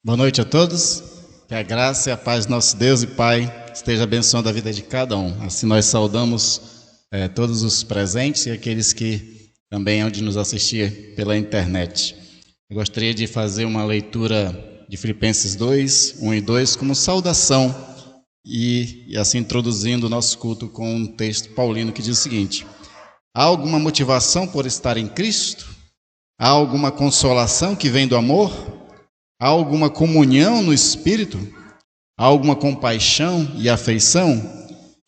Boa noite a todos, que a graça e a paz do nosso Deus e Pai esteja abençoando a vida de cada um. Assim nós saudamos todos os presentes e aqueles que também hão de nos assistir pela internet. Eu gostaria de fazer uma leitura de Filipenses 2, 1 e 2 como saudação e assim introduzindo o nosso culto com um texto paulino que diz o seguinte: há alguma motivação por estar em Cristo? Há alguma consolação que vem do amor? Há alguma comunhão no Espírito? Há alguma compaixão e afeição?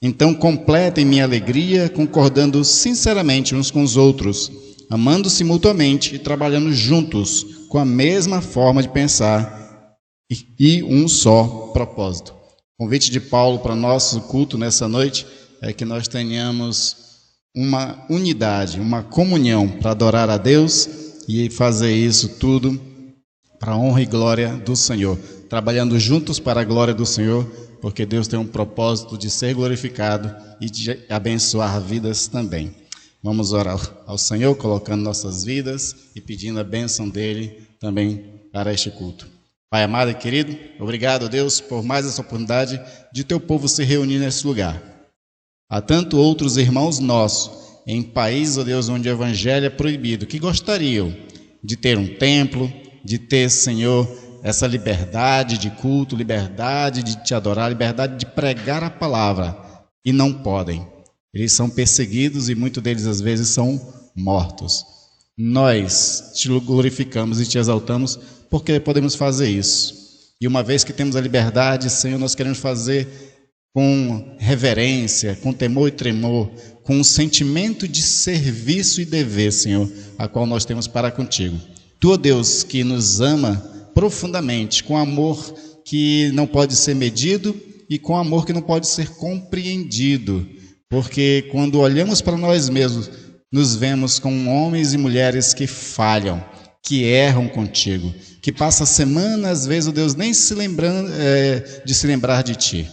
Então completem minha alegria, concordando sinceramente uns com os outros, amando-se mutuamente e trabalhando juntos com a mesma forma de pensar e um só propósito. O convite de Paulo para nosso culto nessa noite é que nós tenhamos uma unidade, uma comunhão para adorar a Deus e fazer isso tudo para a honra e glória do Senhor, trabalhando juntos para a glória do Senhor, porque Deus tem um propósito de ser glorificado e de abençoar vidas também. Vamos orar ao Senhor, colocando nossas vidas e pedindo a bênção dEle também para este culto. Pai amado e querido, obrigado, Deus, por mais essa oportunidade de teu povo se reunir nesse lugar. Há tanto outros irmãos nossos em países, ó Deus, onde o evangelho é proibido, que gostariam de ter um templo, de ter, Senhor, essa liberdade de culto, liberdade de te adorar, liberdade de pregar a palavra, e não podem. Eles são perseguidos e muitos deles às vezes são mortos. Nós te glorificamos e te exaltamos porque podemos fazer isso. E uma vez que temos a liberdade, Senhor, nós queremos fazer com reverência, com temor e tremor, com um sentimento de serviço e dever, Senhor, a qual nós temos para contigo. Tu, ó Deus, que nos ama profundamente, com amor que não pode ser medido e com amor que não pode ser compreendido, porque quando olhamos para nós mesmos, nos vemos como homens e mulheres que falham, que erram contigo, que passa a semana, às vezes, ó Deus, nem se lembrando de se lembrar de ti.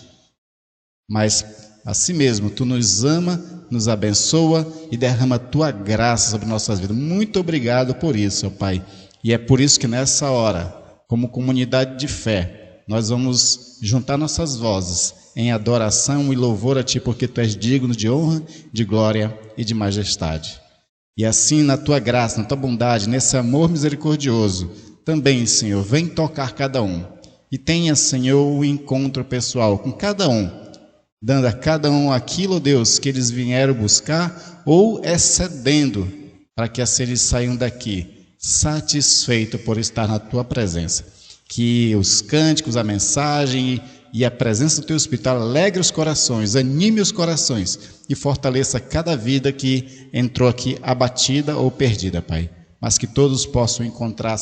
Mas, assim mesmo, Tu nos ama, nos abençoa e derrama a Tua graça sobre nossas vidas. Muito obrigado por isso, ó Pai. E é por isso que nessa hora, como comunidade de fé, nós vamos juntar nossas vozes em adoração e louvor a Ti, porque Tu és digno de honra, de glória e de majestade. E assim, na Tua graça, na Tua bondade, nesse amor misericordioso, também, Senhor, vem tocar cada um. E tenha, Senhor, o encontro pessoal com cada um, dando a cada um aquilo, Deus, que eles vieram buscar ou excedendo, para que assim eles saiam daqui satisfeitos por estar na Tua presença. Que os cânticos, a mensagem e a presença do Teu Espírito alegre os corações, anime os corações e fortaleça cada vida que entrou aqui abatida ou perdida, Pai. Mas que todos possam encontrar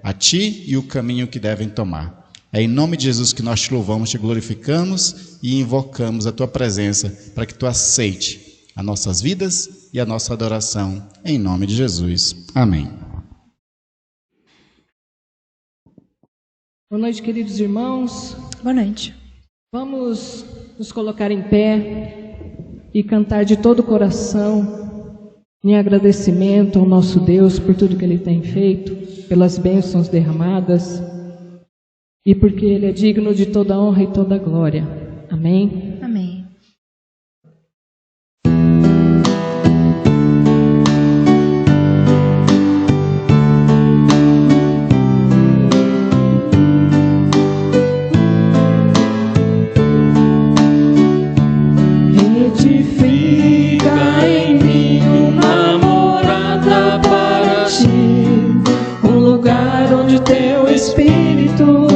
a Ti e o caminho que devem tomar. É em nome de Jesus que nós Te louvamos, Te glorificamos e invocamos a Tua presença para que Tu aceite as nossas vidas e a nossa adoração, em nome de Jesus. Amém. Boa noite, queridos irmãos. Boa noite. Vamos nos colocar em pé e cantar de todo o coração em agradecimento ao nosso Deus por tudo que Ele tem feito, pelas bênçãos derramadas, e porque Ele é digno de toda honra e toda glória. Amém? Amém. Edifica em mim uma morada para Ti, um lugar onde Teu Espírito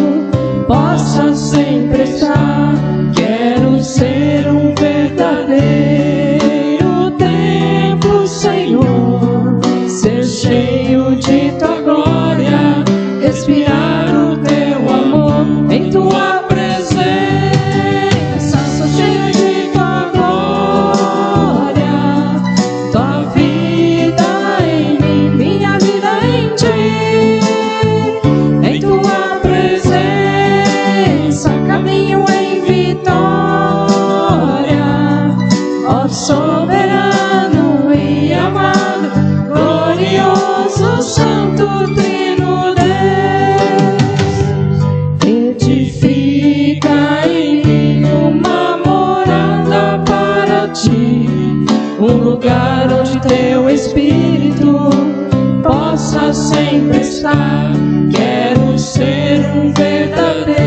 possa sempre estar. Quero ser um verdadeiro templo, Senhor, ser cheio de Tua glória, respirar o Teu amor em Tua presença. Sou cheio de Tua glória, Tua vida em mim, minha vida em Ti, em Tua presença caminho em vida. lugar onde teu Espírito possa sempre estar. Quero ser um verdadeiro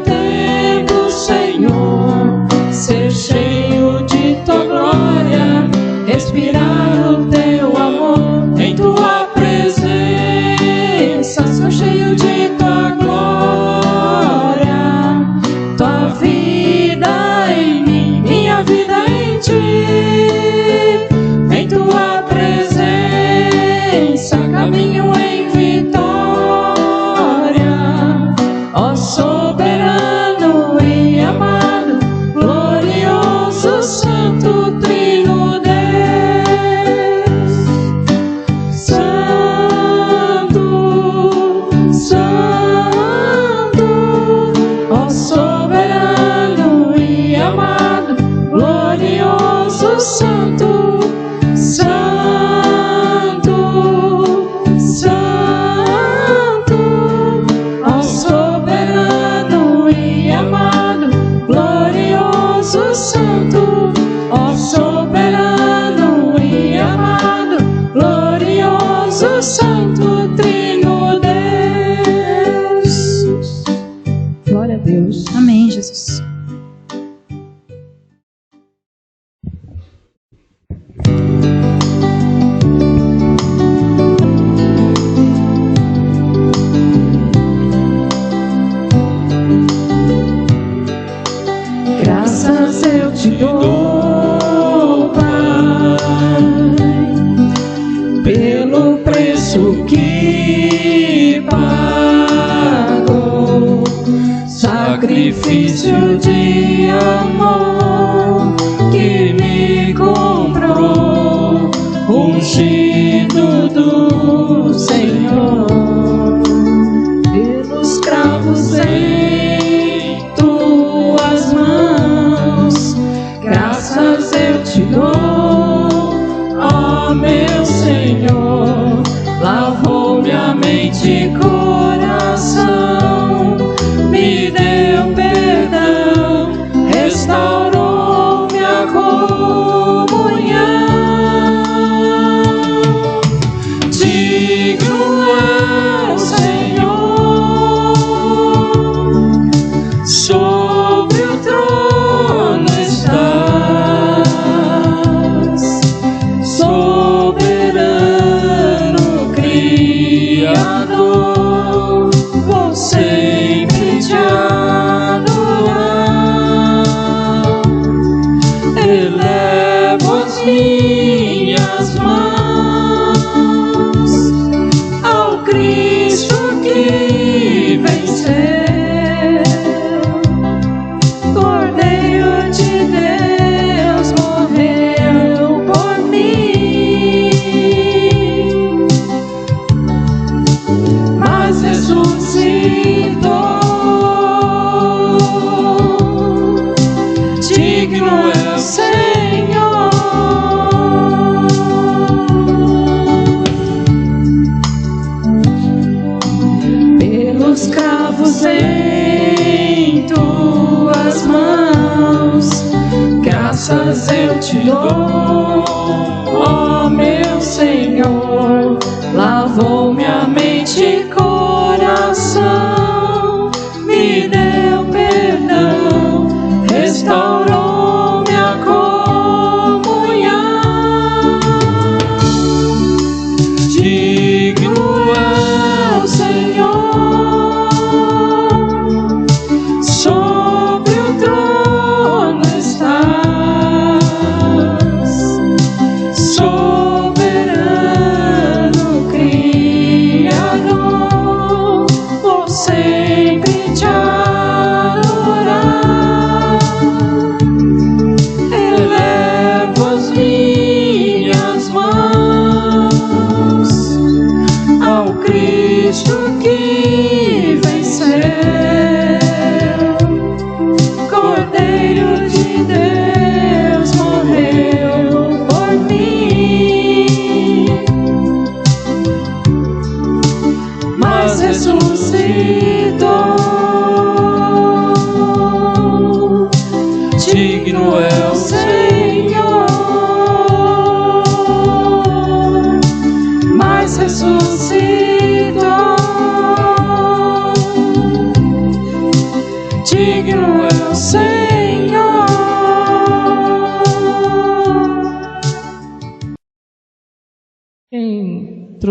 templo, Senhor, ser cheio de tua glória, respirar o teu amor em tua presença, ser cheio de tua glória, tua vida em mim, minha vida em ti, em tua presença, caminho em vitória, ó soberano e amado, glorioso, santo, trino Deus, santo, santo, ó soberano e amado, glorioso, santo, santo, santo, ó soberano e amado, glorioso, santo, ó soberano e amado, glorioso, santo, trino Deus. Glória a Deus. Amém, Jesus. Graças eu te dou, Pai, pelo preço que pagou, sacrifício de amor que me comprou, ungido do Senhor, pelos cravos em tuas mãos, graças eu te dou, ó meu Senhor, lavou minha mente e coração, me deu perdão, restaurou minha comunhão. Digno é o Senhor, sobre o trono estás, soberano Criador, vou sempre te adorar. Elevo as minhas mãos ao Cristo que venceu, Cordeiro de Deus morreu por mim, mas ressuscitou. Digno é o Senhor, pelos cravos em tuas mãos, graças eu te dou, ó meu Senhor, lavou minha mente e coração, me deu perdão, restaurou minha comunhão. Digno é o Senhor, sobre o trono estás, soberano Criador, vou sempre te adorar. Elevo as minhas mãos ao Cristo que venceu, Cordeiro de Deus morreu por mim, mas ressuscitou. Digno é o Senhor,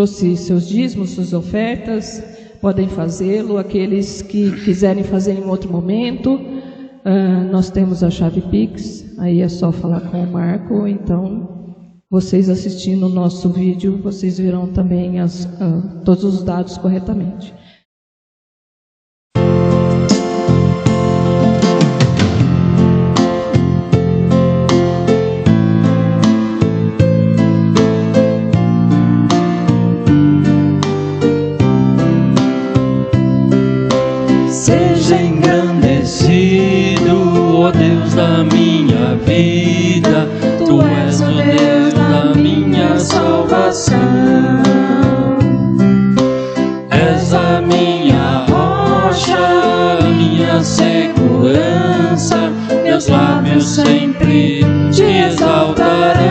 trouxe seus dízimos, suas ofertas, podem fazê-lo. Aqueles que quiserem fazer em outro momento, nós temos a chave Pix, aí é só falar com o Marco. Então, vocês assistindo o nosso vídeo, vocês verão também todos os dados corretamente. Seja engrandecido, ó Deus da minha vida, Tu és o Deus da minha salvação. És a minha rocha, a minha segurança, meus lábios sempre te exaltarão.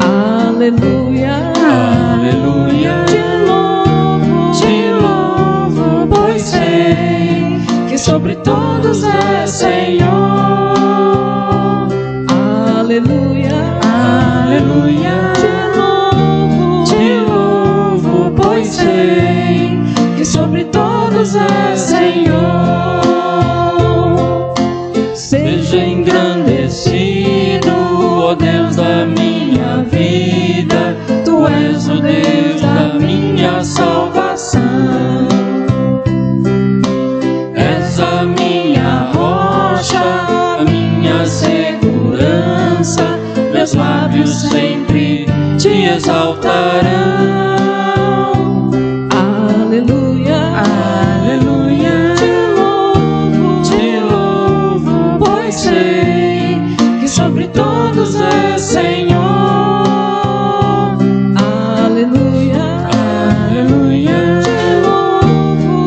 Aleluia, Aleluia, te louvo, pois sei que sobre todos é Senhor. aleluia, Aleluia, te louvo, pois sei que sobre todos é Senhor. Seja engrandecido, ó Deus da minha vida, Tu és o Deus da minha salvação. És a minha rocha, a minha segurança, meus lábios sempre te exaltarão. aleluia, Aleluia, te louvo, pois sei que sobre todos é Senhor. aleluia, Aleluia,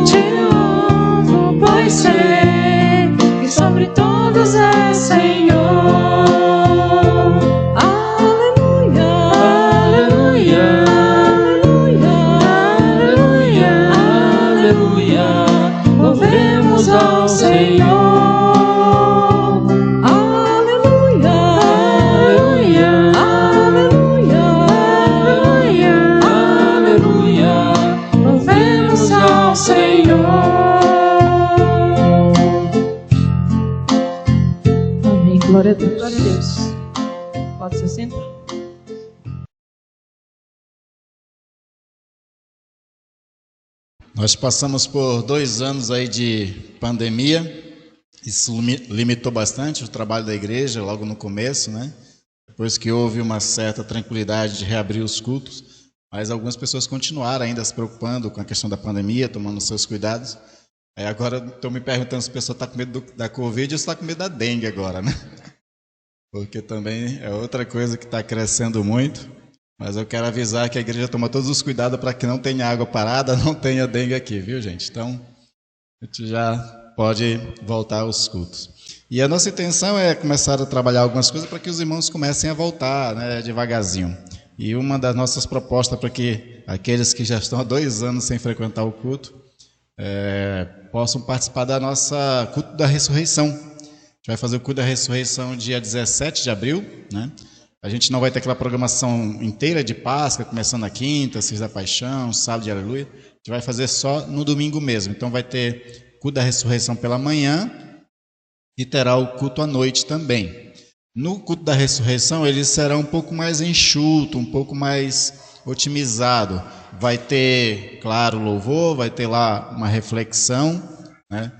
te louvo, pois sei que sobre todos é Senhor. aleluia, Aleluia, aleluia, aleluia, louvemos ao Senhor. aleluia, Aleluia, aleluia, aleluia, louvemos ao Senhor. Amém. Glória a Deus. Glória a Deus. Pode se sentar. Nós passamos por 2 anos aí de pandemia. Isso limitou bastante o trabalho da igreja logo no começo, né? Depois que houve uma certa tranquilidade de reabrir os cultos, mas algumas pessoas continuaram ainda se preocupando com a questão da pandemia, tomando seus cuidados. Aí agora estou me perguntando se a pessoa está com medo da Covid ou se está com medo da dengue agora, né? Porque também é outra coisa que está crescendo muito. Mas eu quero avisar que a igreja toma todos os cuidados para que não tenha água parada, não tenha dengue aqui, viu, gente? Então, a gente já pode voltar aos cultos. E a nossa intenção é começar a trabalhar algumas coisas para que os irmãos comecem a voltar, né, devagarzinho. E uma das nossas propostas para que aqueles que já estão há 2 anos sem frequentar o culto possam participar da nossa culto da ressurreição. A gente vai fazer o culto da ressurreição dia 17 de abril, né? A gente não vai ter aquela programação inteira de Páscoa, começando na quinta, 6 da Paixão, sábado de Aleluia. A gente vai fazer só no domingo mesmo. Então vai ter culto da ressurreição pela manhã e terá o culto à noite também. No culto da ressurreição ele será um pouco mais enxuto, um pouco mais otimizado. Vai ter, claro, louvor, vai ter lá uma reflexão, né?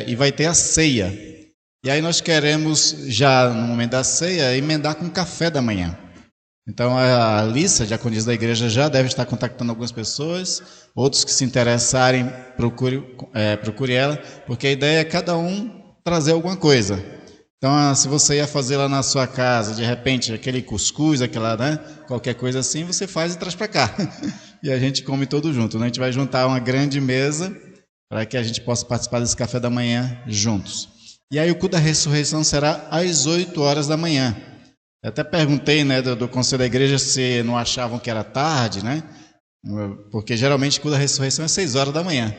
E vai ter a ceia. E aí nós queremos, já no momento da ceia, emendar com o café da manhã. Então a Alissa, diaconisa da igreja, já deve estar contactando algumas pessoas. Outros que se interessarem, procure ela, porque a ideia é cada um trazer alguma coisa. Então, se você ia fazer lá na sua casa, de repente, aquele cuscuz, aquela, né, qualquer coisa assim, você faz e traz para cá. E a gente come todo junto, né? A gente vai juntar uma grande mesa para que a gente possa participar desse café da manhã juntos. E aí o culto da ressurreição será às 8 horas da manhã. Eu até perguntei, né, do conselho da igreja se não achavam que era tarde, né? Porque geralmente o culto da ressurreição é 6 horas da manhã.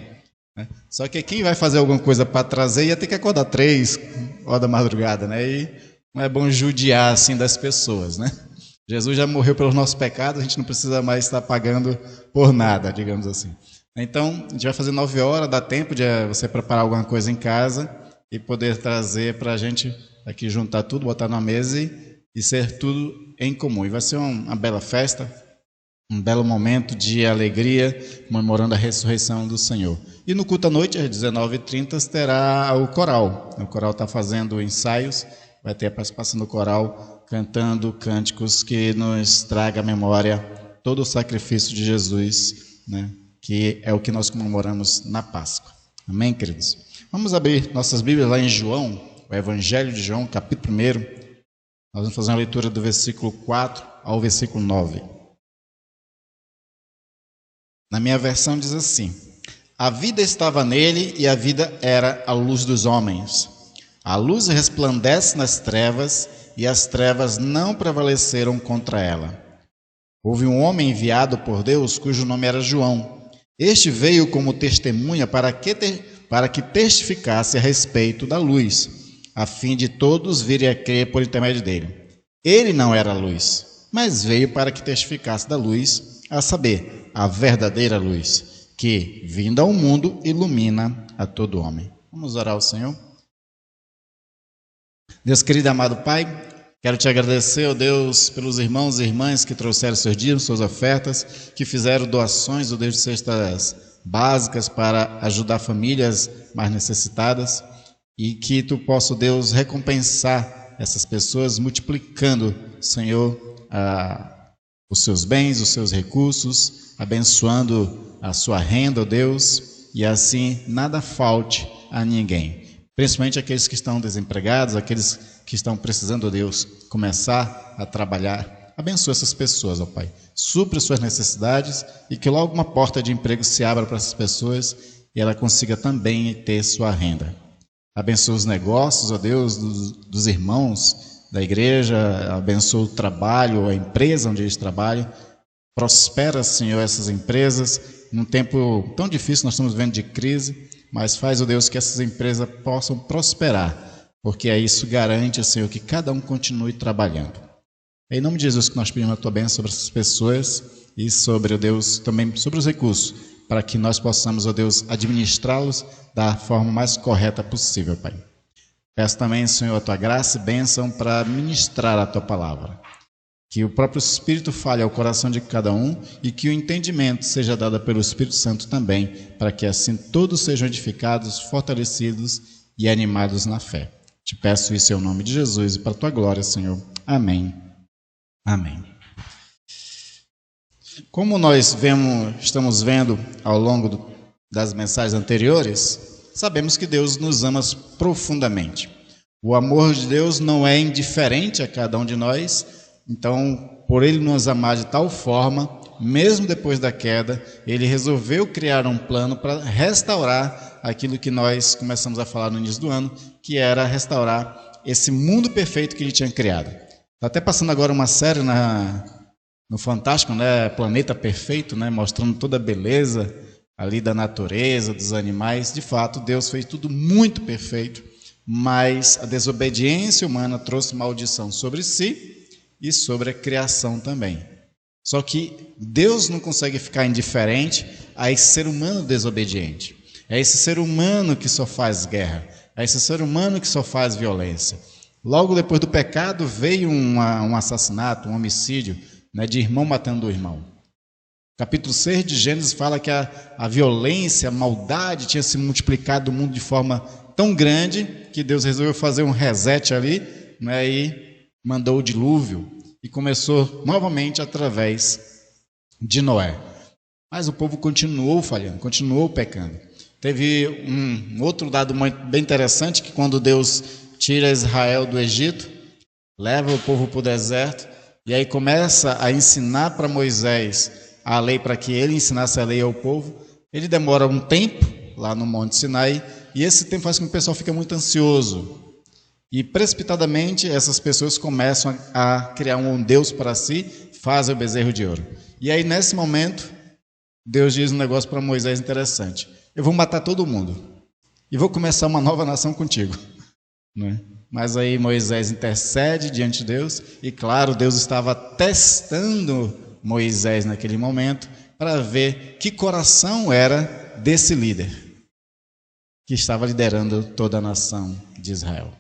Né? Só que quem vai fazer alguma coisa para trazer ia ter que acordar 3 horas da madrugada, né? E não é bom judiar assim das pessoas, né? Jesus já morreu pelos nossos pecados, a gente não precisa mais estar pagando por nada, digamos assim. Então, a gente vai fazer 9 horas, dá tempo de você preparar alguma coisa em casa e poder trazer para a gente aqui, juntar tudo, botar na mesa e ser tudo em comum. E vai ser uma bela festa, um belo momento de alegria, comemorando a ressurreição do Senhor. E no culto à noite, às 19h30, terá o coral. O coral está fazendo ensaios, vai ter a participação do coral, cantando cânticos que nos traga à memória todo o sacrifício de Jesus, né? Que é o que nós comemoramos na Páscoa. Amém, queridos? Vamos abrir nossas Bíblias lá em João, o Evangelho de João, capítulo 1. Nós vamos fazer uma leitura do versículo 4 ao versículo 9. Na minha versão diz assim: a vida estava nele e a vida era a luz dos homens. A luz resplandece nas trevas e as trevas não prevaleceram contra ela. Houve um homem enviado por Deus cujo nome era João. Este veio como testemunha para que testificasse a respeito da luz, a fim de todos virem a crer por intermédio dele. Ele não era a luz, mas veio para que testificasse da luz, a saber, a verdadeira luz, que, vindo ao mundo, ilumina a todo homem. Vamos orar ao Senhor? Deus querido e amado Pai, quero te agradecer, ó Deus, pelos irmãos e irmãs que trouxeram seus dízimos, suas ofertas, que fizeram doações, ó Deus, de cestas básicas para ajudar famílias mais necessitadas, e que tu possa, Deus, recompensar essas pessoas, multiplicando, Senhor, os seus bens, os seus recursos, abençoando a sua renda, ó Deus, e assim nada falte a ninguém. Principalmente aqueles que estão desempregados, aqueles que estão precisando, ó Deus, começar a trabalhar. Abençoa essas pessoas, ó Pai. Supre suas necessidades e que logo uma porta de emprego se abra para essas pessoas e ela consiga também ter sua renda. Abençoa os negócios, ó Deus, dos irmãos da igreja. Abençoa o trabalho, a empresa onde eles trabalham. Prospera, Senhor, essas empresas. Num tempo tão difícil, nós estamos vivendo de crise, mas faz, ó Deus, que essas empresas possam prosperar, porque isso garante, Senhor, que cada um continue trabalhando. É em nome de Jesus que nós pedimos a tua bênção sobre essas pessoas e sobre, ó Deus, também sobre os recursos, para que nós possamos, ó Deus, administrá-los da forma mais correta possível, Pai. Peço também, Senhor, a tua graça e bênção para ministrar a tua palavra. Que o próprio Espírito fale ao coração de cada um e que o entendimento seja dado pelo Espírito Santo também, para que assim todos sejam edificados, fortalecidos e animados na fé. Te peço isso em nome de Jesus e para a tua glória, Senhor. Amém. Amém. Como nós estamos vendo ao longo das mensagens anteriores, sabemos que Deus nos ama profundamente. O amor de Deus não é indiferente a cada um de nós. Então, por Ele nos amar de tal forma, mesmo depois da queda, Ele resolveu criar um plano para restaurar aquilo que nós começamos a falar no início do ano, que era restaurar esse mundo perfeito que Ele tinha criado. Está até passando agora uma série no Fantástico, né? Planeta Perfeito, né? Mostrando toda a beleza ali da natureza, dos animais. De fato, Deus fez tudo muito perfeito, mas a desobediência humana trouxe maldição sobre si e sobre a criação também. Só que Deus não consegue ficar indiferente a esse ser humano desobediente. É esse ser humano que só faz guerra. É esse ser humano que só faz violência. Logo depois do pecado veio um assassinato, um homicídio, né, de irmão matando o irmão. Capítulo 6 de Gênesis fala que a violência, a maldade tinha se multiplicado no mundo de forma tão grande que Deus resolveu fazer um reset ali, né, e mandou o dilúvio e começou novamente através de Noé. Mas o povo continuou falhando, continuou pecando. Teve um outro dado bem interessante, que quando Deus tira Israel do Egito, leva o povo para o deserto, e aí começa a ensinar para Moisés a lei, para que ele ensinasse a lei ao povo. Ele demora um tempo lá no Monte Sinai, e esse tempo faz com que o pessoal fique muito ansioso. E precipitadamente essas pessoas começam a criar um Deus para si, fazem o bezerro de ouro. E aí nesse momento, Deus diz um negócio para Moisés interessante: eu vou matar todo mundo e vou começar uma nova nação contigo. Não é? mas aí Moisés intercede diante de Deus, e claro, Deus estava testando Moisés naquele momento, para ver que coração era desse líder, que estava liderando toda a nação de Israel.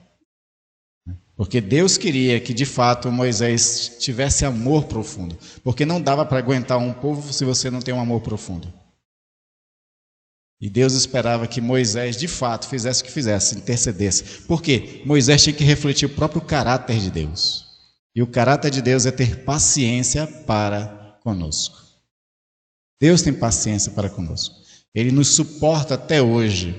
Porque Deus queria que, de fato, Moisés tivesse amor profundo. Porque não dava para aguentar um povo se você não tem um amor profundo. E Deus esperava que Moisés, de fato, fizesse o que fizesse, intercedesse. Por quê? Moisés tinha que refletir o próprio caráter de Deus. E o caráter de Deus é ter paciência para conosco. Deus tem paciência para conosco. Ele nos suporta até hoje.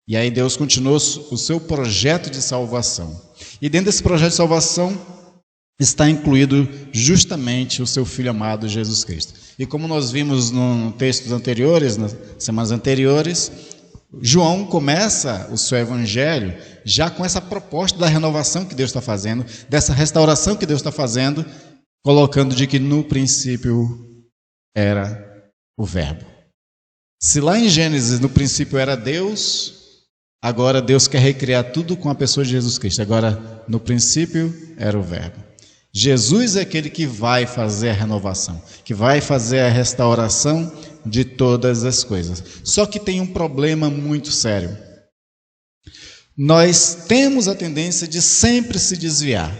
E aí Deus continuou o seu projeto de salvação. E dentro desse projeto de salvação está incluído justamente o seu Filho amado Jesus Cristo. E como nós vimos nos textos anteriores, nas semanas anteriores, João começa o seu evangelho já com essa proposta da renovação que Deus está fazendo, dessa restauração que Deus está fazendo, colocando de que no princípio era o Verbo. Se lá em Gênesis no princípio era Deus, agora Deus quer recriar tudo com a pessoa de Jesus Cristo. Agora, no princípio, era o Verbo. Jesus é aquele que vai fazer a renovação, que vai fazer a restauração de todas as coisas. Só que tem um problema muito sério. Nós temos a tendência de sempre se desviar,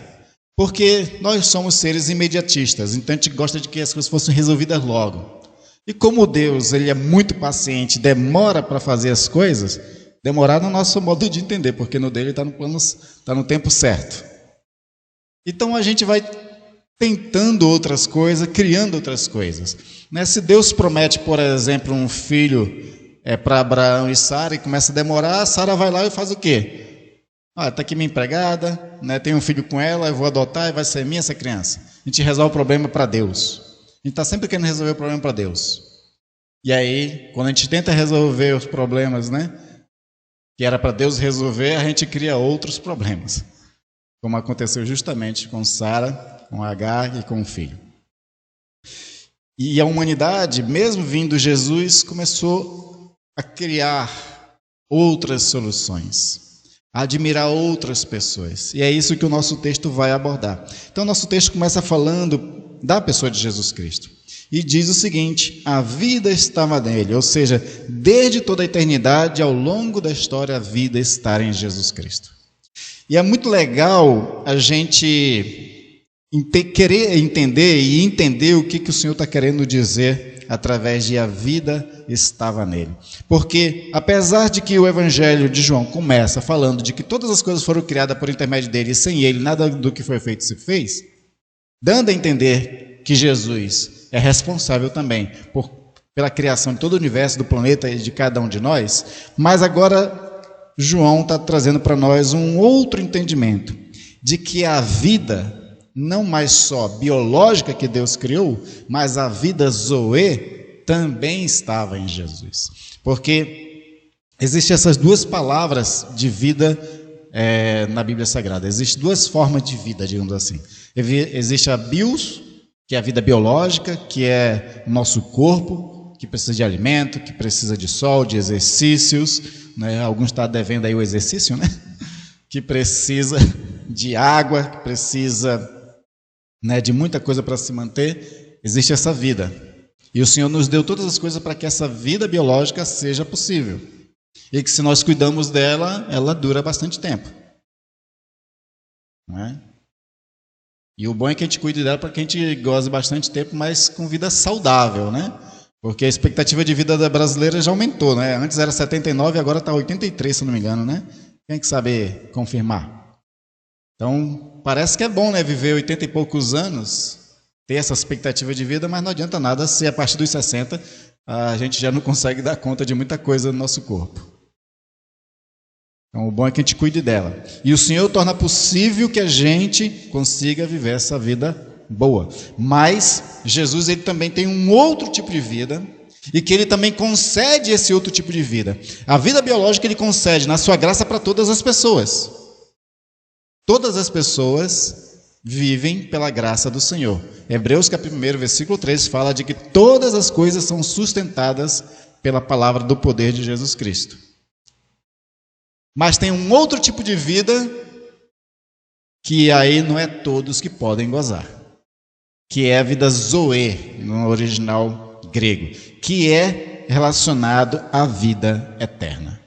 porque nós somos seres imediatistas, então a gente gosta de que as coisas fossem resolvidas logo. E como Deus ele é muito paciente, demora para fazer as coisas, demorar no nosso modo de entender, porque no dele está no tempo certo. Então a gente vai tentando outras coisas, criando outras coisas. Se Deus promete, por exemplo, um filho para Abraão e Sara e começa a demorar, Sara vai lá e faz o quê? Está aqui minha empregada, tenho um filho com ela, eu vou adotar e vai ser minha essa criança. A gente resolve o problema para Deus. A gente está sempre querendo resolver o problema para Deus. E aí, quando a gente tenta resolver os problemas, que era para Deus resolver, a gente cria outros problemas, como aconteceu justamente com Sara, com Agar e com o filho. E a humanidade, mesmo vindo Jesus, começou a criar outras soluções, a admirar outras pessoas. E é isso que o nosso texto vai abordar. Então, o nosso texto começa falando da pessoa de Jesus Cristo. E diz o seguinte: a vida estava nele, ou seja, desde toda a eternidade, ao longo da história, a vida está em Jesus Cristo. E é muito legal a gente querer entender e entender o que o Senhor está querendo dizer através de a vida estava nele. Porque, apesar de que o Evangelho de João começa falando de que todas as coisas foram criadas por intermédio dele e sem ele nada do que foi feito se fez, dando a entender que Jesus é responsável também pela criação de todo o universo, do planeta e de cada um de nós, mas agora João está trazendo para nós um outro entendimento, de que a vida, não mais só biológica que Deus criou, mas a vida zoe também estava em Jesus. Porque existem essas duas palavras de vida na Bíblia Sagrada. Existem duas formas de vida, digamos assim. Existe a bios, que é a vida biológica, que é o nosso corpo, que precisa de alimento, que precisa de sol, de exercícios, Alguns estão devendo aí o exercício, que precisa de água, que precisa de muita coisa para se manter. Existe essa vida. E o Senhor nos deu todas as coisas para que essa vida biológica seja possível. E que se nós cuidamos dela, ela dura bastante tempo. E o bom é que a gente cuide dela para que a gente goze bastante tempo, mas com vida saudável, Porque a expectativa de vida da brasileira já aumentou, Antes era 79, agora está 83, se não me engano, Quem que sabe confirmar? Então, parece que é bom, viver 80 e poucos anos, ter essa expectativa de vida, mas não adianta nada se a partir dos 60 a gente já não consegue dar conta de muita coisa no nosso corpo. Então, o bom é que a gente cuide dela. E o Senhor torna possível que a gente consiga viver essa vida boa. Mas Jesus ele também tem um outro tipo de vida e que ele também concede esse outro tipo de vida. A vida biológica ele concede na sua graça para todas as pessoas. Todas as pessoas vivem pela graça do Senhor. Hebreus capítulo 1, versículo 3 fala de que todas as coisas são sustentadas pela palavra do poder de Jesus Cristo. Mas tem um outro tipo de vida que aí não é todos que podem gozar, que é a vida zoe, no original grego, que é relacionado à vida eterna.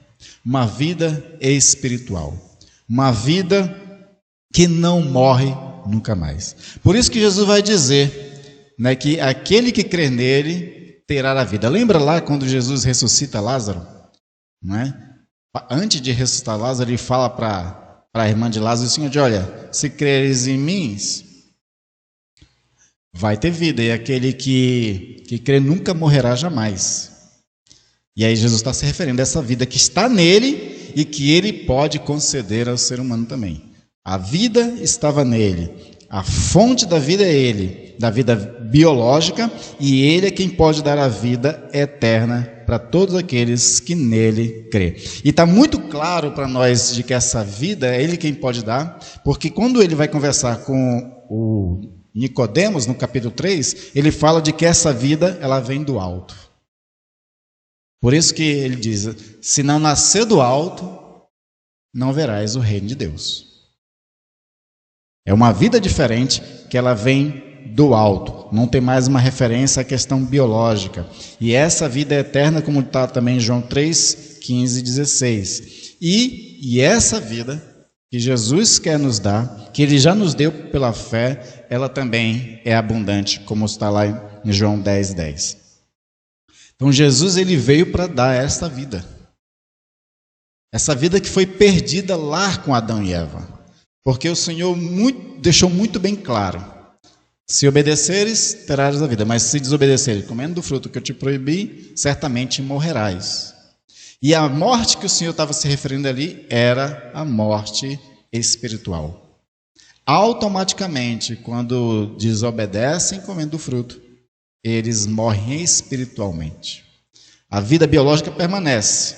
Uma vida espiritual, uma vida que não morre nunca mais. Por isso que Jesus vai dizer, né, que aquele que crê nele terá a vida. Lembra lá quando Jesus ressuscita Lázaro? Não é? Antes de ressuscitar Lázaro, ele fala para a irmã de Lázaro o seguinte: olha, se creres em mim, vai ter vida, e aquele que crê nunca morrerá jamais. E aí Jesus está se referindo a essa vida que está nele e que ele pode conceder ao ser humano também. A vida estava nele, a fonte da vida é ele, da vida biológica, e ele é quem pode dar a vida eterna para todos aqueles que nele crê. E está muito claro para nós de que essa vida é ele quem pode dar, porque quando ele vai conversar com o Nicodemos, no capítulo 3, ele fala de que essa vida ela vem do alto. Por isso que ele diz: se não nascer do alto, não verás o reino de Deus. É uma vida diferente, que ela vem do alto, não tem mais uma referência à questão biológica. E essa vida é eterna, como está também em João 3, 15 e 16. E essa vida que Jesus quer nos dar, que ele já nos deu pela fé, ela também é abundante, como está lá em João 10, 10. Então Jesus ele veio para dar essa vida que foi perdida lá com Adão e Eva. Porque o Senhor deixou muito bem claro: se obedeceres, terás a vida, mas se desobedeceres, comendo do fruto que eu te proibi, certamente morrerás. E a morte que o Senhor estava se referindo ali era a morte espiritual. Automaticamente, quando desobedecem comendo do fruto, eles morrem espiritualmente. A vida biológica permanece.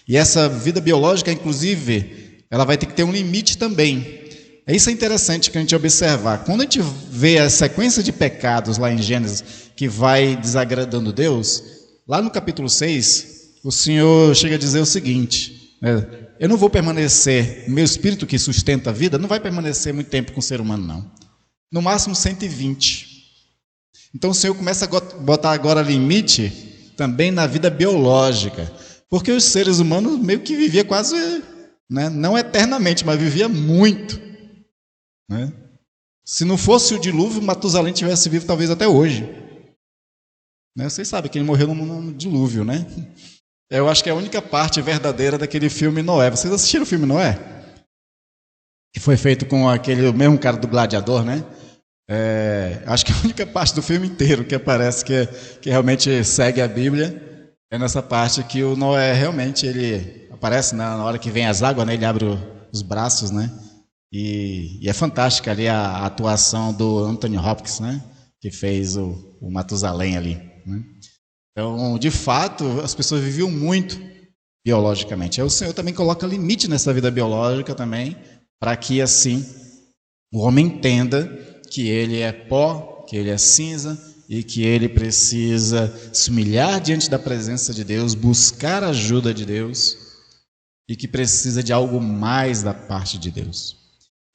E essa vida biológica, inclusive, ela vai ter que ter um limite também. Isso é interessante que a gente observar. Quando a gente vê a sequência de pecados lá em Gênesis, que vai desagradando Deus, lá no capítulo 6, o Senhor chega a dizer o seguinte: eu não vou permanecer, meu espírito que sustenta a vida, não vai permanecer muito tempo com o ser humano, não. No máximo 120. Então o Senhor começa a botar agora limite também na vida biológica, porque os seres humanos meio que viviam quase, né, não eternamente, mas vivia muito, né? Se não fosse o dilúvio, Matusalém tivesse vivo talvez até hoje, né? Vocês sabem que ele morreu no dilúvio, né? Eu acho que é a única parte verdadeira daquele filme Noé. Vocês assistiram o filme Noé? Que foi feito com aquele mesmo cara do Gladiador, né? Acho que a única parte do filme inteiro que aparece que realmente segue a Bíblia é nessa parte que o Noé realmente ele aparece na hora que vem as águas, né? Ele abre os braços, né? E é fantástica ali a atuação do Anthony Hopkins, né? Que fez o Matusalém ali, né? Então, de fato, as pessoas viviam muito biologicamente. Aí o Senhor também coloca limite nessa vida biológica também, para que assim o homem entenda que ele é pó, que ele é cinza e que ele precisa se humilhar diante da presença de Deus, buscar a ajuda de Deus e que precisa de algo mais da parte de Deus.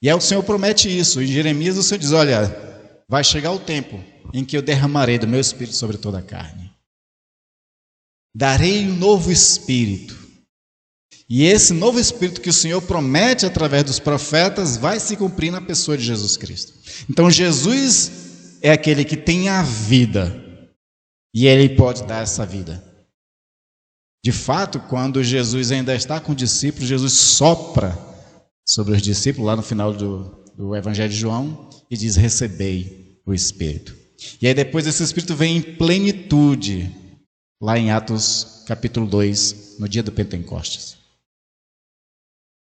E aí o Senhor promete isso. Em Jeremias o Senhor diz: olha, vai chegar o tempo em que eu derramarei do meu espírito sobre toda a carne. Darei um novo espírito. E esse novo espírito que o Senhor promete através dos profetas vai se cumprir na pessoa de Jesus Cristo. Então Jesus é aquele que tem a vida e ele pode dar essa vida. De fato, quando Jesus ainda está com os discípulos, Jesus sopra sobre os discípulos lá no final do Evangelho de João e diz: recebei o Espírito. E aí depois esse Espírito vem em plenitude lá em Atos capítulo 2, no dia do Pentecostes.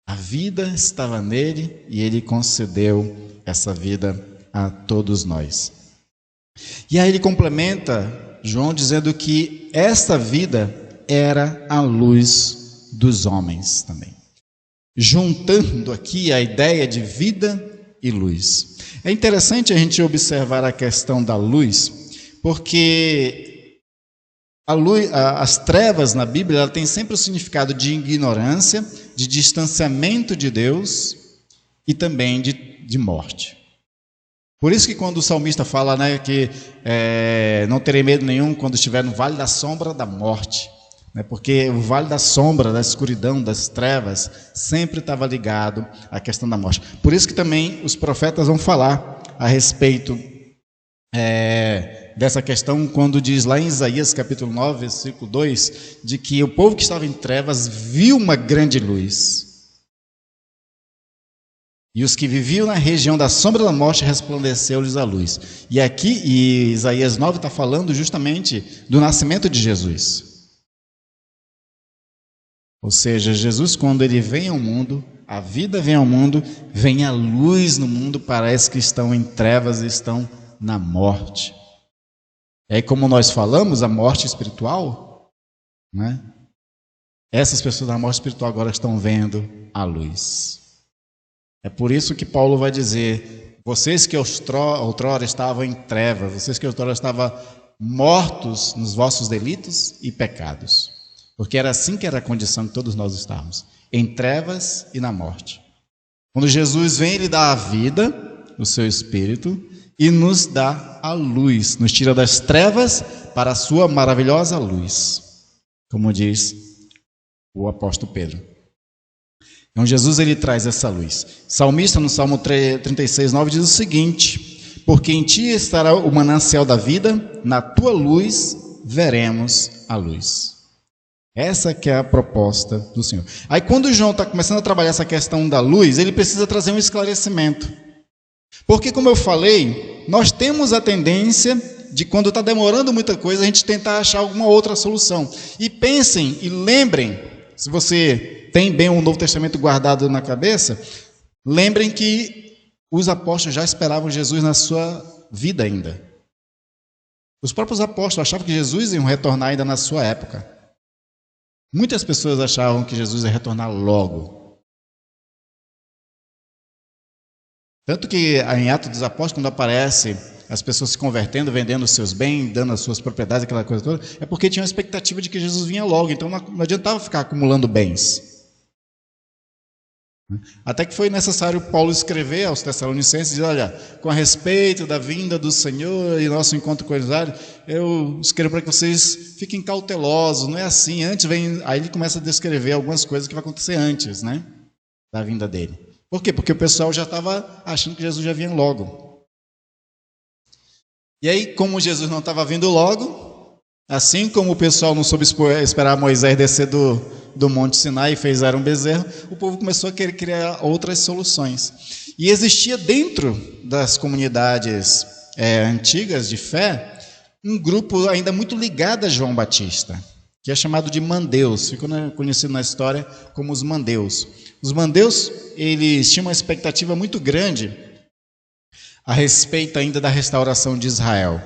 A vida estava nele e ele concedeu essa vida a todos nós. E aí ele complementa João dizendo que esta vida era a luz dos homens também. Juntando aqui a ideia de vida e luz. É interessante a gente observar a questão da luz, porque a luz, as trevas na Bíblia ela tem sempre o significado de ignorância, de distanciamento de Deus e também de morte. Por isso que quando o salmista fala, né, que não terei medo nenhum quando estiver no vale da sombra da morte, né, porque o vale da sombra, da escuridão, das trevas, sempre estava ligado à questão da morte. Por isso que também os profetas vão falar a respeito dessa questão, quando diz lá em Isaías capítulo 9, versículo 2, de que o povo que estava em trevas viu uma grande luz. E os que viviam na região da sombra da morte resplandeceu-lhes a luz. E aqui, Isaías 9 está falando justamente do nascimento de Jesus. Ou seja, Jesus, quando ele vem ao mundo, a vida vem ao mundo, vem a luz no mundo para esses que estão em trevas e estão na morte. E aí, como nós falamos, a morte espiritual, né? Essas pessoas da morte espiritual agora estão vendo a luz. É por isso que Paulo vai dizer: vocês que outrora estavam em trevas, vocês que outrora estavam mortos nos vossos delitos e pecados. Porque era assim que era a condição que todos nós estávamos, em trevas e na morte. Quando Jesus vem, ele dá a vida, o seu Espírito, e nos dá a luz, nos tira das trevas para a sua maravilhosa luz, como diz o apóstolo Pedro. Então Jesus, ele traz essa luz. O salmista no Salmo 36, 9 diz o seguinte: porque em ti estará o manancial da vida, na tua luz veremos a luz. Essa que é a proposta do Senhor. Aí quando João está começando a trabalhar essa questão da luz, ele precisa trazer um esclarecimento. Porque, como eu falei, nós temos a tendência de, quando está demorando muita coisa, a gente tentar achar alguma outra solução. E pensem e lembrem, se você tem bem o Novo Testamento guardado na cabeça, lembrem que os apóstolos já esperavam Jesus na sua vida ainda. Os próprios apóstolos achavam que Jesus ia retornar ainda na sua época. Muitas pessoas achavam que Jesus ia retornar logo. Tanto que em Atos dos Apóstolos, quando aparece as pessoas se convertendo, vendendo os seus bens, dando as suas propriedades, aquela coisa toda, é porque tinham a expectativa de que Jesus vinha logo, então não adiantava ficar acumulando bens. Até que foi necessário Paulo escrever aos Tessalonicenses e dizer: olha, com a respeito da vinda do Senhor e nosso encontro com ele, eu escrevo para que vocês fiquem cautelosos, não é assim, antes vem... Aí ele começa a descrever algumas coisas que vai acontecer antes, né, da vinda dele. Por quê? Porque o pessoal já estava achando que Jesus já vinha logo. E aí, como Jesus não estava vindo logo, assim como o pessoal não soube esperar Moisés descer do Monte Sinai e fez um bezerro, o povo começou a querer criar outras soluções. E existia dentro das comunidades antigas de fé um grupo ainda muito ligado a João Batista, que é chamado de Mandeus, ficou conhecido na história como os Mandeus. Os Mandeus, eles tinham uma expectativa muito grande a respeito ainda da restauração de Israel.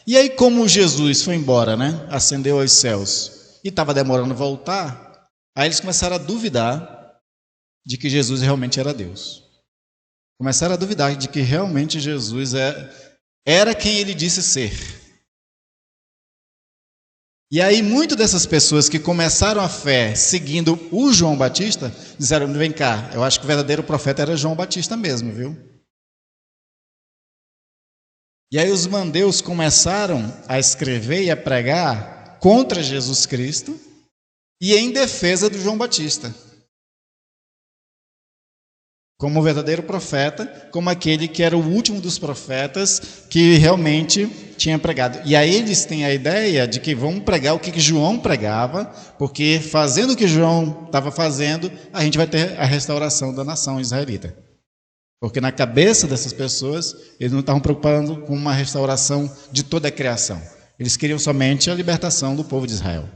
E aí, como Jesus foi embora, né, ascendeu aos céus, e estava demorando a voltar, aí eles começaram a duvidar de que Jesus realmente era Deus. Começaram a duvidar de que realmente Jesus era quem ele disse ser. E aí, muitas dessas pessoas que começaram a fé seguindo o João Batista, disseram: vem cá, eu acho que o verdadeiro profeta era João Batista mesmo, viu? E aí os mandeus começaram a escrever e a pregar contra Jesus Cristo e em defesa do João Batista, como o verdadeiro profeta, como aquele que era o último dos profetas que realmente tinha pregado. E aí eles têm a ideia de que vão pregar o que João pregava, porque fazendo o que João estava fazendo, a gente vai ter a restauração da nação israelita. Porque na cabeça dessas pessoas, eles não estavam preocupados com uma restauração de toda a criação. Eles queriam somente a libertação do povo de Israel.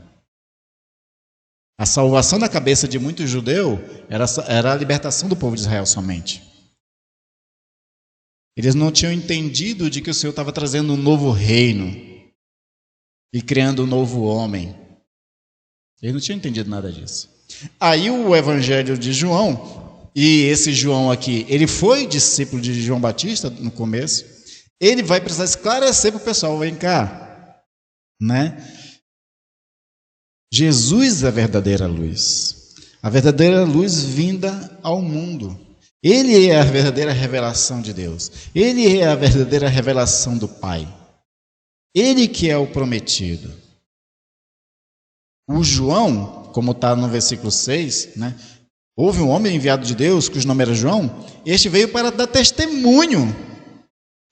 A salvação na cabeça de muitos judeus era a libertação do povo de Israel somente. Eles não tinham entendido de que o Senhor estava trazendo um novo reino e criando um novo homem. Eles não tinham entendido nada disso. Aí o evangelho de João, e esse João aqui, ele foi discípulo de João Batista no começo, ele vai precisar esclarecer para o pessoal: vem cá, né? Jesus é a verdadeira luz. A verdadeira luz vinda ao mundo. Ele é a verdadeira revelação de Deus. Ele é a verdadeira revelação do Pai. Ele que é o prometido. O João, como está no versículo 6, né? Houve um homem enviado de Deus, cujo nome era João. Este veio para dar testemunho,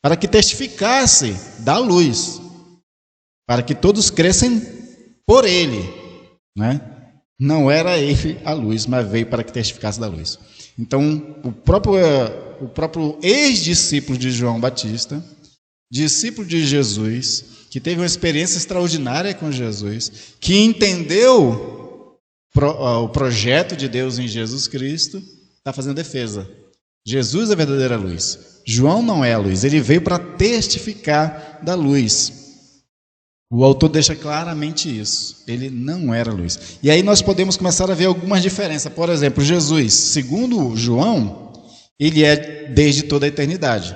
para que testificasse da luz, para que todos crescem por ele, né? Não era ele a luz, mas veio para que testificasse da luz. Então, o próprio ex-discípulo de João Batista, discípulo de Jesus, que teve uma experiência extraordinária com Jesus, que entendeu o projeto de Deus em Jesus Cristo, está fazendo defesa. Jesus é a verdadeira luz. João não é a luz, ele veio para testificar da luz. O autor deixa claramente isso. Ele não era luz. E aí nós podemos começar a ver algumas diferenças. Por exemplo, Jesus, segundo João, ele é desde toda a eternidade.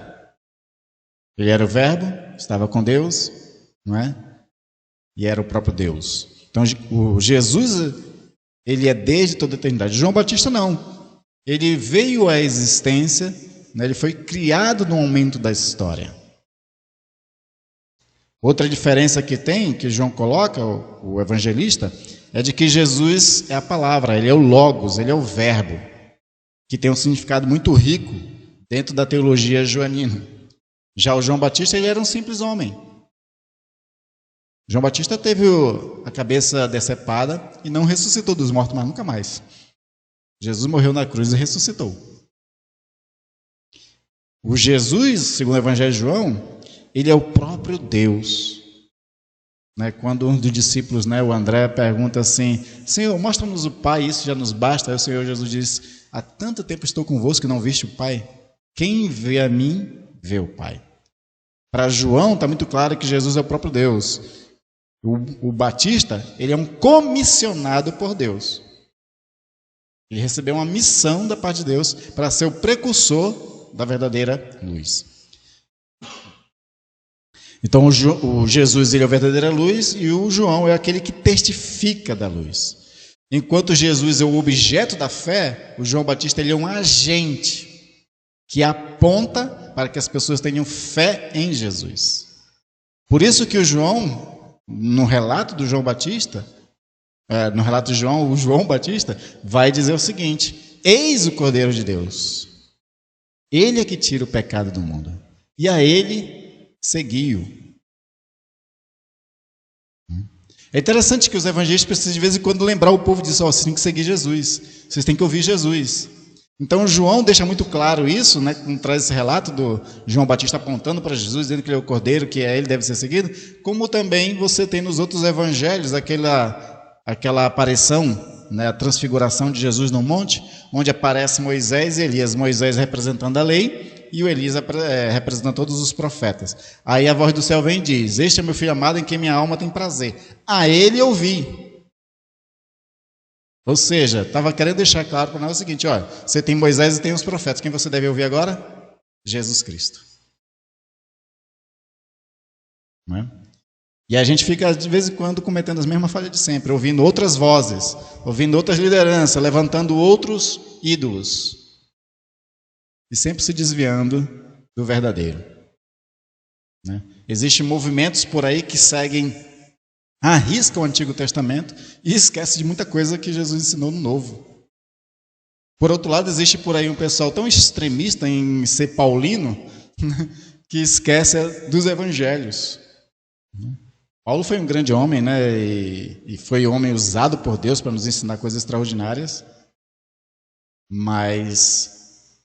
Ele era o Verbo, estava com Deus, não é? E era o próprio Deus. Então, o Jesus, ele é desde toda a eternidade. João Batista não. Ele veio à existência, né? Ele foi criado no momento da história. Outra diferença que tem, que João coloca, o evangelista, é de que Jesus é a palavra, ele é o Logos, ele é o Verbo, que tem um significado muito rico dentro da teologia joanina. Já o João Batista, ele era um simples homem. João Batista teve a cabeça decepada e não ressuscitou dos mortos, mas nunca mais. Jesus morreu na cruz e ressuscitou. O Jesus, segundo o Evangelho de João, ele é o próprio Deus. Né? Quando um dos discípulos, né, o André, pergunta assim: Senhor, mostra-nos o Pai, isso já nos basta. Aí o Senhor Jesus diz: há tanto tempo estou convosco que não viste o Pai. Quem vê a mim, vê o Pai. Para João está muito claro que Jesus é o próprio Deus. O Batista, ele é um comissionado por Deus. Ele recebeu uma missão da parte de Deus para ser o precursor da verdadeira luz. Então o Jesus, ele é a verdadeira luz, e o João é aquele que testifica da luz. Enquanto Jesus é o objeto da fé, o João Batista, ele é um agente que aponta para que as pessoas tenham fé em Jesus. Por isso que o João, no relato do João Batista, no relato de João, o João Batista vai dizer o seguinte: eis o Cordeiro de Deus, ele é que tira o pecado do mundo, e a ele seguiu. É interessante que os evangelhos precisam de vez em quando lembrar o povo disso: vocês têm que seguir Jesus, vocês têm que ouvir Jesus. Então João deixa muito claro isso, né, quando traz esse relato do João Batista apontando para Jesus, dizendo que ele é o Cordeiro, que é ele deve ser seguido, como também você tem nos outros evangelhos aquela aparição, né, a transfiguração de Jesus no monte, onde aparece Moisés e Elias, Moisés representando a lei e o Elias representando todos os profetas. Aí a voz do céu vem e diz: este é meu filho amado em quem minha alma tem prazer, a ele ouvi. Ou seja, estava querendo deixar claro para nós o seguinte: olha, você tem Moisés e tem os profetas, quem você deve ouvir agora? Jesus Cristo. Não é? E a gente fica de vez em quando cometendo as mesmas falhas de sempre, ouvindo outras vozes, ouvindo outras lideranças, levantando outros ídolos e sempre se desviando do verdadeiro. Né? Existem movimentos por aí que seguem, arriscam o Antigo Testamento e esquecem de muita coisa que Jesus ensinou no Novo. Por outro lado, existe por aí um pessoal tão extremista em ser paulino que esquece dos evangelhos. Paulo foi um grande homem, né? E foi um homem usado por Deus para nos ensinar coisas extraordinárias, mas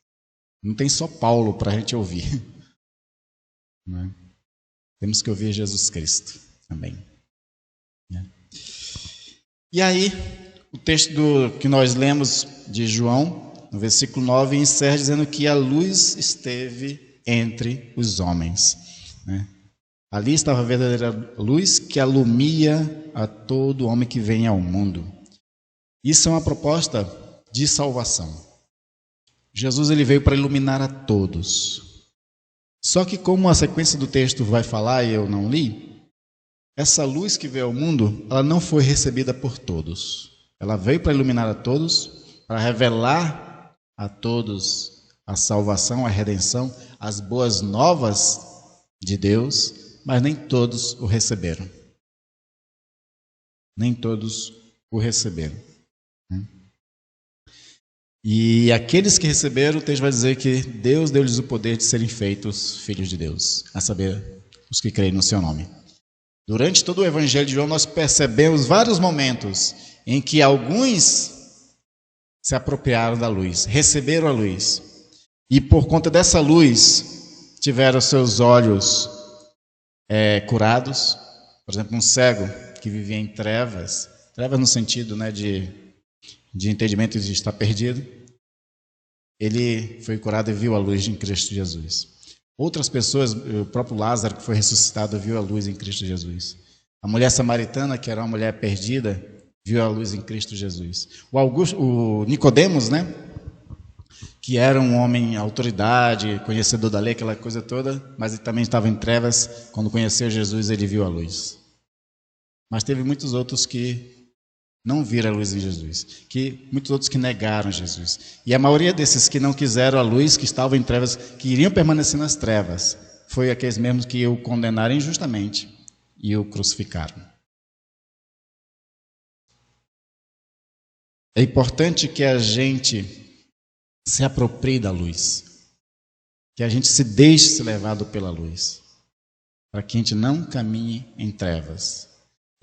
não tem só Paulo para a gente ouvir. Né? Temos que ouvir Jesus Cristo também. E aí, o texto que nós lemos de João, no versículo 9, encerra dizendo que a luz esteve entre os homens. Né? Ali estava a verdadeira luz que alumia a todo homem que vem ao mundo. Isso é uma proposta de salvação. Jesus, ele veio para iluminar a todos. Só que, como a sequência do texto vai falar e eu não li, essa luz que veio ao mundo, ela não foi recebida por todos. Ela veio para iluminar a todos, para revelar a todos a salvação, a redenção, as boas novas de Deus, mas nem todos o receberam. Nem todos o receberam. E aqueles que receberam, o texto vai dizer que Deus deu-lhes o poder de serem feitos filhos de Deus, a saber, os que creem no seu nome. Durante todo o Evangelho de João, nós percebemos vários momentos em que alguns se apropriaram da luz, receberam a luz, e por conta dessa luz, tiveram seus olhos curados. Por exemplo, um cego que vivia em trevas no sentido, né, de entendimento de estar perdido, ele foi curado e viu a luz em Cristo Jesus. Outras pessoas, o próprio Lázaro, que foi ressuscitado, viu a luz em Cristo Jesus. A mulher samaritana, que era uma mulher perdida, viu a luz em Cristo Jesus. O Nicodemos, né, que era um homem autoridade, conhecedor da lei, aquela coisa toda, mas ele também estava em trevas. Quando conheceu Jesus, ele viu a luz. Mas teve muitos outros que não viram a luz em Jesus, muitos outros que negaram Jesus. E a maioria desses que não quiseram a luz, que estavam em trevas, que iriam permanecer nas trevas, foi aqueles mesmos que o condenaram injustamente e o crucificaram. É importante que a gente se aproprie da luz, que a gente se deixe ser levado pela luz, para que a gente não caminhe em trevas.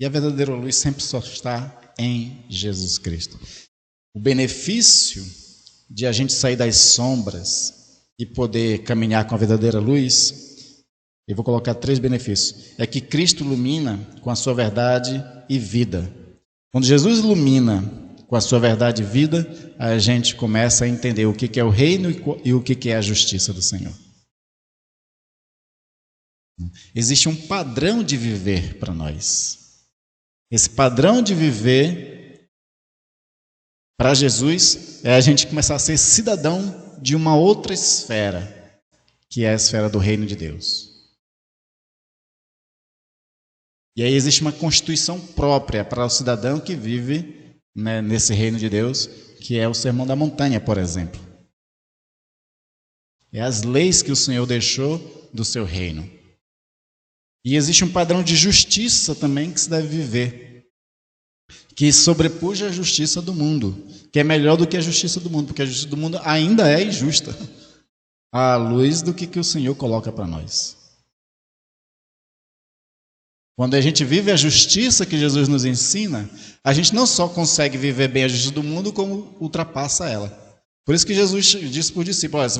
E a verdadeira luz sempre só está em Jesus Cristo. O benefício de a gente sair das sombras e poder caminhar com a verdadeira luz, eu vou colocar 3 benefícios. É que Cristo ilumina com a sua verdade e vida. Quando Jesus ilumina com a sua verdade e vida, a gente começa a entender o que é o reino e o que é a justiça do Senhor. Existe um padrão de viver para nós. Esse padrão de viver para Jesus é a gente começar a ser cidadão de uma outra esfera, que é a esfera do reino de Deus. E aí existe uma constituição própria para o cidadão que vive, né, nesse reino de Deus, que é o Sermão da Montanha, por exemplo. É as leis que o Senhor deixou do seu reino. E existe um padrão de justiça também que se deve viver, que sobrepuja a justiça do mundo, que é melhor do que a justiça do mundo, porque a justiça do mundo ainda é injusta, à luz do que o Senhor coloca para nós. Quando a gente vive a justiça que Jesus nos ensina, a gente não só consegue viver bem a justiça do mundo, como ultrapassa ela. Por isso que Jesus disse para os discípulos: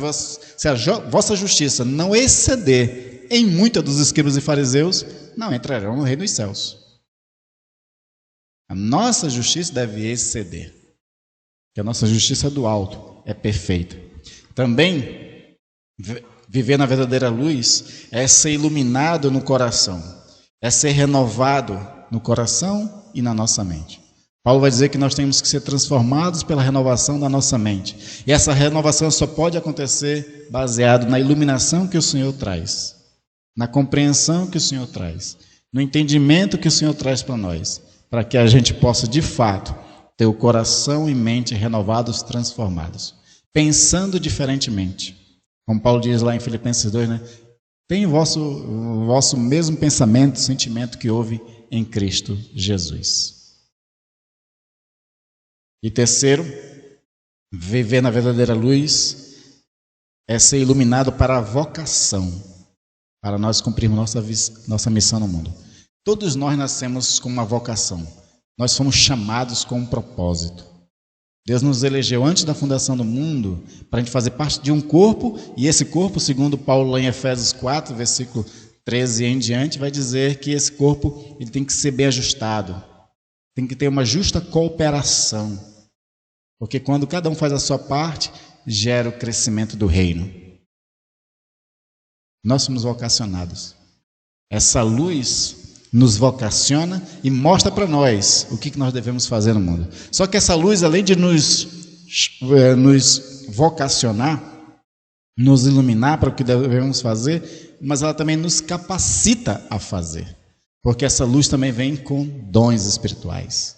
se a vossa justiça não exceder em muitos dos escribas e fariseus, não entrarão no reino dos céus. A nossa justiça deve exceder, porque a nossa justiça do alto é perfeita. Também, viver na verdadeira luz é ser iluminado no coração, é ser renovado no coração e na nossa mente. Paulo vai dizer que nós temos que ser transformados pela renovação da nossa mente. E essa renovação só pode acontecer baseado na iluminação que o Senhor traz, na compreensão que o Senhor traz, no entendimento que o Senhor traz para nós, para que a gente possa, de fato, ter o coração e mente renovados, transformados, pensando diferentemente. Como Paulo diz lá em Filipenses 2, né? Tem o vosso mesmo pensamento, sentimento que houve em Cristo Jesus. E terceiro, viver na verdadeira luz é ser iluminado para a vocação, para nós cumprirmos nossa missão no mundo. Todos nós nascemos com uma vocação. Nós fomos chamados com um propósito. Deus nos elegeu antes da fundação do mundo para a gente fazer parte de um corpo, e esse corpo, segundo Paulo lá em Efésios 4, versículo 13 em diante, vai dizer que esse corpo ele tem que ser bem ajustado, tem que ter uma justa cooperação, porque quando cada um faz a sua parte, gera o crescimento do reino. Nós somos vocacionados. Essa luz nos vocaciona e mostra para nós o que nós devemos fazer no mundo. Só que essa luz, além de nos vocacionar, nos iluminar para o que devemos fazer, mas ela também nos capacita a fazer. Porque essa luz também vem com dons espirituais.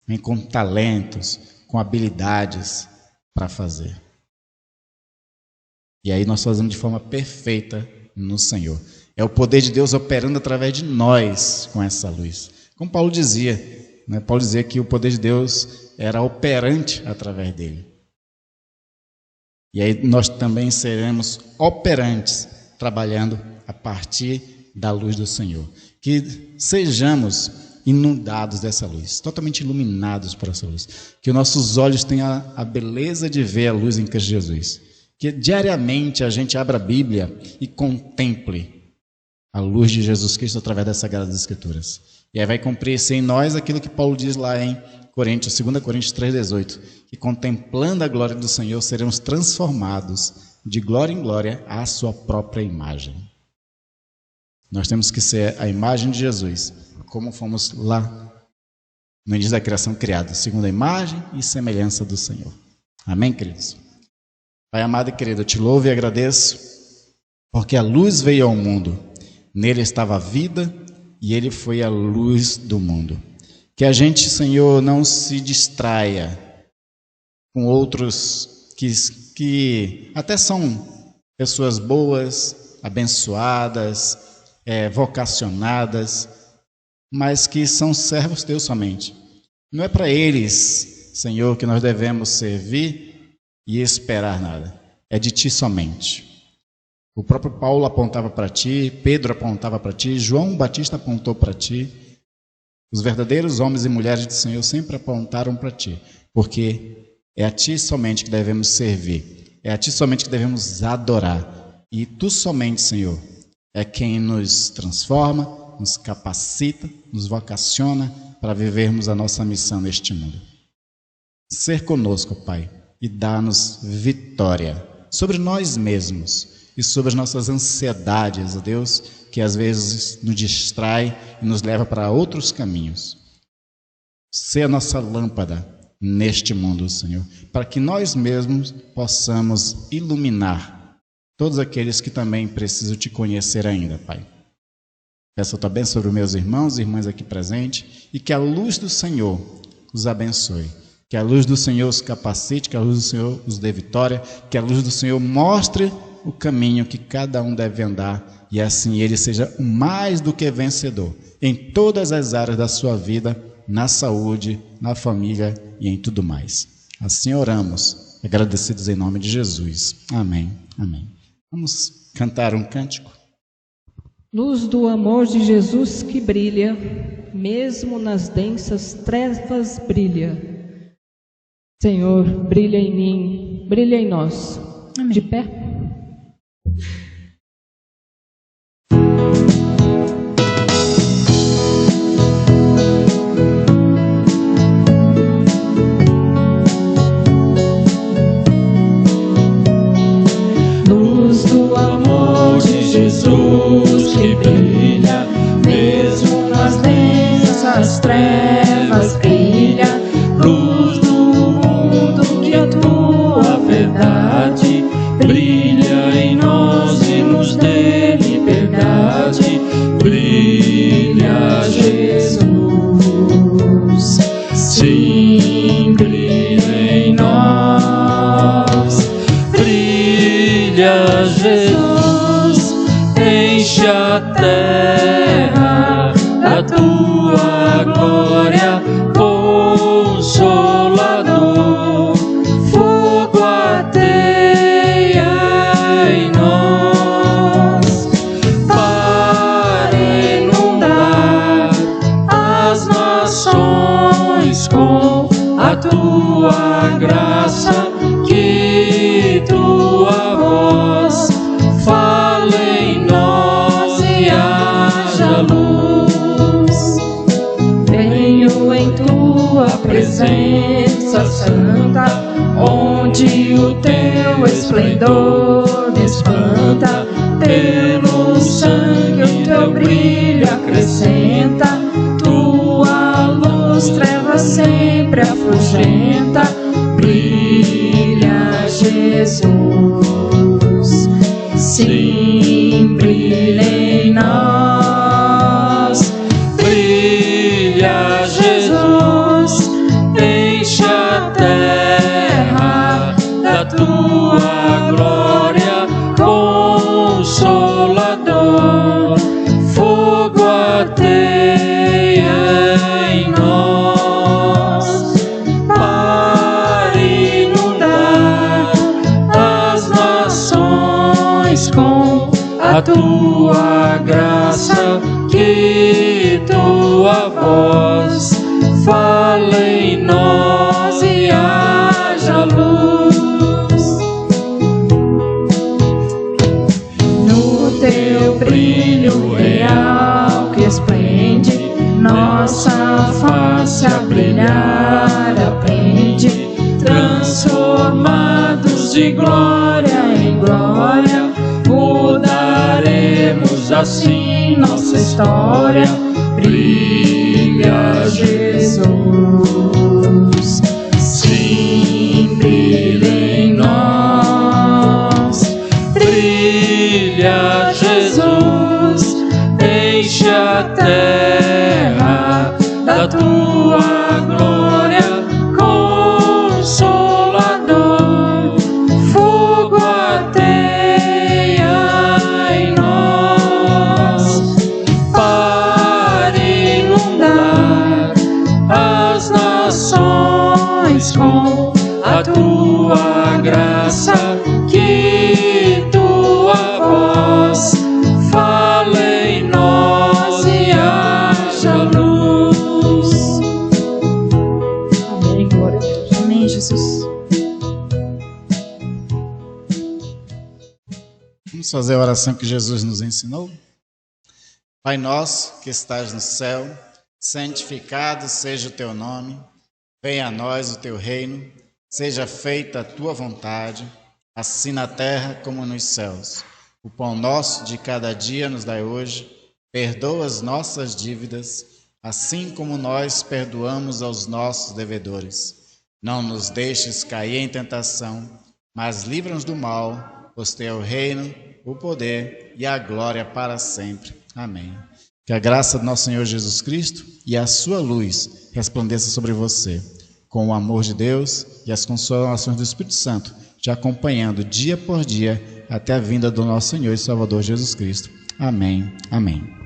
vem com talentos, com habilidades para fazer. E aí nós fazemos de forma perfeita no Senhor. É o poder de Deus operando através de nós com essa luz. Como Paulo dizia, né? Paulo dizia que o poder de Deus era operante através dele. E aí nós também seremos operantes, trabalhando a partir da luz do Senhor. Que sejamos inundados dessa luz, totalmente iluminados por essa luz. Que nossos olhos tenham a beleza de ver a luz em Cristo Jesus. Que diariamente a gente abra a Bíblia e contemple a luz de Jesus Cristo através das Sagradas Escrituras. E aí vai cumprir-se em nós aquilo que Paulo diz lá em 2 Coríntios 3,18, que contemplando a glória do Senhor seremos transformados de glória em glória à sua própria imagem. Nós temos que ser a imagem de Jesus, como fomos lá no início da criação criados, segundo a imagem e semelhança do Senhor. Amém, queridos? Pai amado e querido, eu te louvo e agradeço, porque a luz veio ao mundo, nele estava a vida e ele foi a luz do mundo. Que a gente, Senhor, não se distraia com outros que até são pessoas boas, abençoadas, vocacionadas, mas que são servos teus somente. Não é para eles, Senhor, que nós devemos servir e esperar nada. É de ti somente. O próprio Paulo apontava para ti, Pedro apontava para ti, João Batista apontou para ti. Os verdadeiros homens e mulheres do Senhor sempre apontaram para ti, porque é a ti somente que devemos servir, é a ti somente que devemos adorar. E tu somente, Senhor, é quem nos transforma, nos capacita, nos vocaciona para vivermos a nossa missão neste mundo. Ser conosco, Pai, e dá-nos vitória sobre nós mesmos e sobre as nossas ansiedades, ó Deus, que às vezes nos distrai e nos leva para outros caminhos. Ser a nossa lâmpada neste mundo, Senhor, para que nós mesmos possamos iluminar todos aqueles que também precisam te conhecer ainda, Pai. Peço a tua bênção sobre os meus irmãos e irmãs aqui presentes e que a luz do Senhor os abençoe. Que a luz do Senhor os capacite, que a luz do Senhor os dê vitória, que a luz do Senhor mostre o caminho que cada um deve andar e assim ele seja mais do que vencedor em todas as áreas da sua vida, na saúde, na família e em tudo mais. Assim oramos, agradecidos em nome de Jesus. Amém. Amém. Vamos cantar um cântico. Luz do amor de Jesus que brilha, mesmo nas densas trevas brilha. Senhor, brilha em mim, brilha em nós. Amém. De pé. Luz do amor de Jesus que brilha, mesmo nas densas trevas brilha. Luz do mundo que a tua verdade brilha em nós e nos dê liberdade. Brilha Jesus, sim, brilha em nós. Brilha Jesus, enche a terra da tua glória, Consolador. Fogo ateia em nós para inundar as nações com a tua graça. Que tua voz fale em nós e haja luz. Venho em tua presença santa, onde o teu esplendor me espanta. Pelo sangue o teu brilho acrescenta, tua luz trevas sempre afugenta. Brilha Jesus, sim, brilha em nós. Brilha Jesus, a tua graça, que tua voz fale em nós e haja luz. No teu brilho real que esplende, nossa face a brilhar aprende, transformados de glória em glória, mudaremos assim nossa história. Brilha Jesus, sim, brilha em nós. Brilha Jesus, enche a terra da tua glória, Consolador. Fogo ateia em nós, para inundar as nações com a tua graça, que tua voz fale em nós e haja luz. Amém, glória a Deus. Amém, Jesus. Vamos fazer a oração que Jesus nos ensinou? Pai nosso que estás no céu, santificado seja o teu nome, venha a nós o teu reino, seja feita a tua vontade, assim na terra como nos céus. O pão nosso de cada dia nos dai hoje, perdoa as nossas dívidas, assim como nós perdoamos aos nossos devedores. Não nos deixes cair em tentação, mas livra-nos do mal, pois teu é o reino, o poder e a glória para sempre. Amém. Que a graça do nosso Senhor Jesus Cristo e a sua luz resplandeça sobre você, com o amor de Deus e as consolações do Espírito Santo, te acompanhando dia por dia até a vinda do nosso Senhor e Salvador Jesus Cristo. Amém. Amém.